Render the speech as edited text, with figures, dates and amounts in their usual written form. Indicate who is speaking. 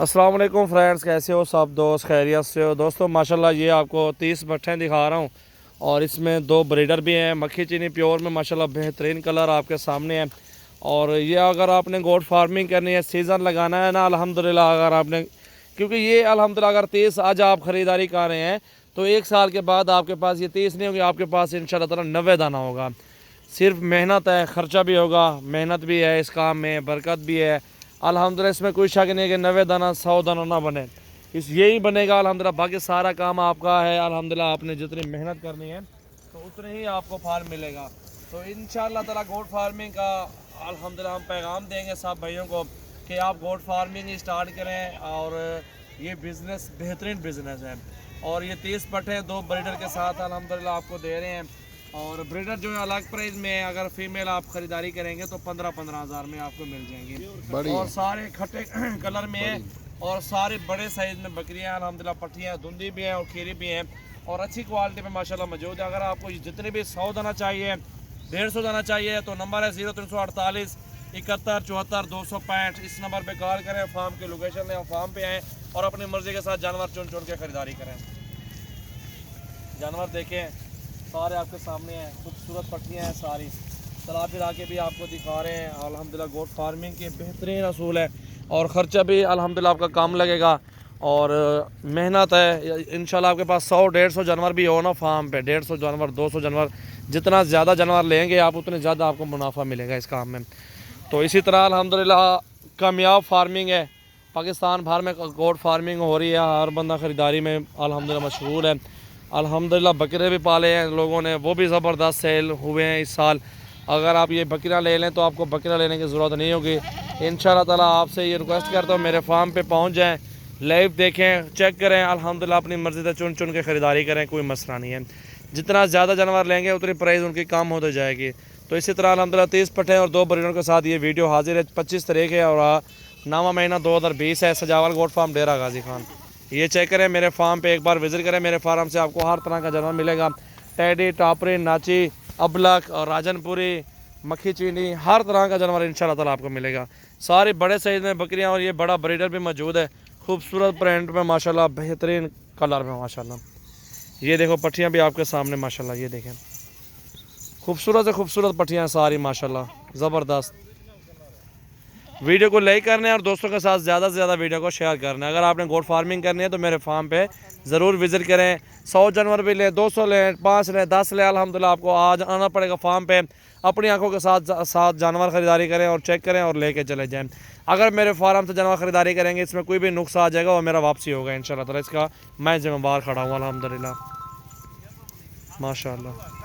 Speaker 1: अस्सलाम वालेकुम फ्रेंड्स, कैसे हो सब दोस्त? खैरियत से हो दोस्तों? माशाल्लाह ये आपको 30 बट्ठें दिखा रहा हूँ और इसमें 2 ब्रीडर भी हैं। मक्खी चीनी प्योर में माशाल्लाह बेहतरीन कलर आपके सामने है। और ये अगर आपने गोट फार्मिंग करनी है, सीज़न लगाना है ना, अल्हम्दुलिल्लाह अगर आपने, क्योंकि ये अल्हम्दुलिल्लाह अगर 30 आज आप ख़रीदारी कर रहे हैं तो 1 साल के बाद आपके पास ये 30 नहीं होगी, आपके पास इंशाल्लाह ताला 90 दाना होगा। सिर्फ मेहनत है, ख़र्चा भी होगा, मेहनत भी है, इस काम में बरकत भी है। अल्हम्दुलिल्लाह इसमें कोई शक नहीं है कि 90 दाना 100 दाना ना बने, इस यही बनेगा अल्हम्दुलिल्लाह। बाकी सारा काम आपका है अल्हम्दुलिल्लाह, आपने जितनी मेहनत करनी है तो उतने ही आपको फल मिलेगा। तो इंशाअल्लाह ताला गोट फार्मिंग का अल्हम्दुलिल्लाह हम पैगाम देंगे सब भाइयों को कि आप गोट फार्मिंग ही स्टार्ट करें। और ये बिज़नेस बेहतरीन बिज़नेस है। और ये 30 पट्टे 2 ब्रीडर के साथ अल्हम्दुलिल्लाह आपको दे रहे हैं। और ब्रीडर जो है अलग प्राइस में है, अगर फीमेल आप ख़रीदारी करेंगे तो 15-15 हज़ार में आपको मिल जाएंगी। और सारे खट्टे कलर में है और सारे बड़े साइज़ में बकरियाँ अल्हम्दुलिल्लाह, पट्टियाँ धुंधी भी हैं और खीरी भी हैं और अच्छी क्वालिटी में माशाल्लाह मौजूद है। अगर आपको जितने भी 100 दाना चाहिए, 150 दाना चाहिए तो नंबर है 0348 71 74 265। इस नंबर पर कॉल करें, फार्म की लोकेशन लें, फार्म पे आएँ और अपनी मर्ज़ी के साथ जानवर चुन चुन के ख़रीदारी करें। जानवर देखें सारे आपके सामने हैं, खूबसूरत पट्टियाँ हैं सारी। चला फिरा के भी आपको दिखा रहे हैं। अल्हम्दुलिल्लाह गोट फार्मिंग के बेहतरीन असूल है और ख़र्चा भी अल्हम्दुलिल्लाह आपका कम लगेगा और मेहनत है। इंशाल्लाह आपके पास 100-150 जानवर भी हो ना फार्म पे, 150 जानवर 200 जानवर, जितना ज़्यादा जानवर लेंगे आप उतने ज़्यादा आपको मुनाफा मिलेगा इस काम में। तो इसी तरह अल्हम्दुलिल्लाह कामयाब फार्मिंग है, पाकिस्तान भर में गोट फार्मिंग हो रही है, हर बंदा ख़रीदारी में अल्हम्दुलिल्लाह मशगूल है। अल्हम्दुलिल्लाह बकरे भी पाले हैं लोगों ने, वो भी ज़बरदस्त सेल हुए हैं इस साल। अगर आप ये बकरियाँ ले लें तो आपको बकरियाँ लेने की ज़रूरत नहीं होगी। इंशाअल्लाह ताला आपसे ये रिक्वेस्ट करता हूँ मेरे फार्म पे पहुँच जाएँ, लाइव देखें, चेक करें, अल्हम्दुलिल्लाह अपनी मर्ज़ी से चुन चुन के ख़रीदारी करें, कोई मसला नहीं है। जितना ज़्यादा जानवर लेंगे उतनी प्राइस उनकी कम होती जाएगी। तो इसी तरह अल्हम्दुलिल्लाह 30 पट्टे और 2 ब्रीडर के साथ ये वीडियो हाजिर है। 25 तारीख है और 9वां महीना 2020 है। सजावल गोट फार्म डेरा गाजी खान। ये चेक करें मेरे फार्म पे, एक बार विज़िट करें मेरे फार्म से, आपको हर तरह का जानवर मिलेगा। टैडी, टापरी, नाची, अबलक और राजनपुरी, मक्खी चीनी, हर तरह का जानवर इंशाल्लाह ताला आपको मिलेगा। सारे बड़े साइज़ में बकरियां और ये बड़ा ब्रीडर भी मौजूद है, खूबसूरत प्रिंट में माशाल्लाह, बेहतरीन कलर में माशाल्लाह। ये देखो पट्टियाँ भी आपके सामने माशाल्लाह, ये देखें खूबसूरत से खूबसूरत पट्टियाँ सारी माशाल्लाह, ज़बरदस्त। वीडियो को लाइक करना है और दोस्तों के साथ ज़्यादा से ज़्यादा वीडियो को शेयर करना है। अगर आपने गोट फार्मिंग करनी है तो मेरे फार्म पे ज़रूर विज़िट करें। 100 जानवर भी लें, 200 लें, 5 लें, 10 लें, अल्हम्दुलिल्लाह आपको आज आना पड़ेगा फार्म पे। अपनी आंखों के साथ जानवर ख़रीदारी करें और चेक करें और लेके चले जाएँ। अगर मेरे फार्म से जानवर ख़रीदारी करेंगे इसमें कोई भी नुक्स आ जाएगा वो मेरा वापसी होगा इंशाल्लाह ताला, इसका मैं ज़िम्मेदार खड़ा हूँ अल्हम्दुलिल्लाह माशाअल्लाह।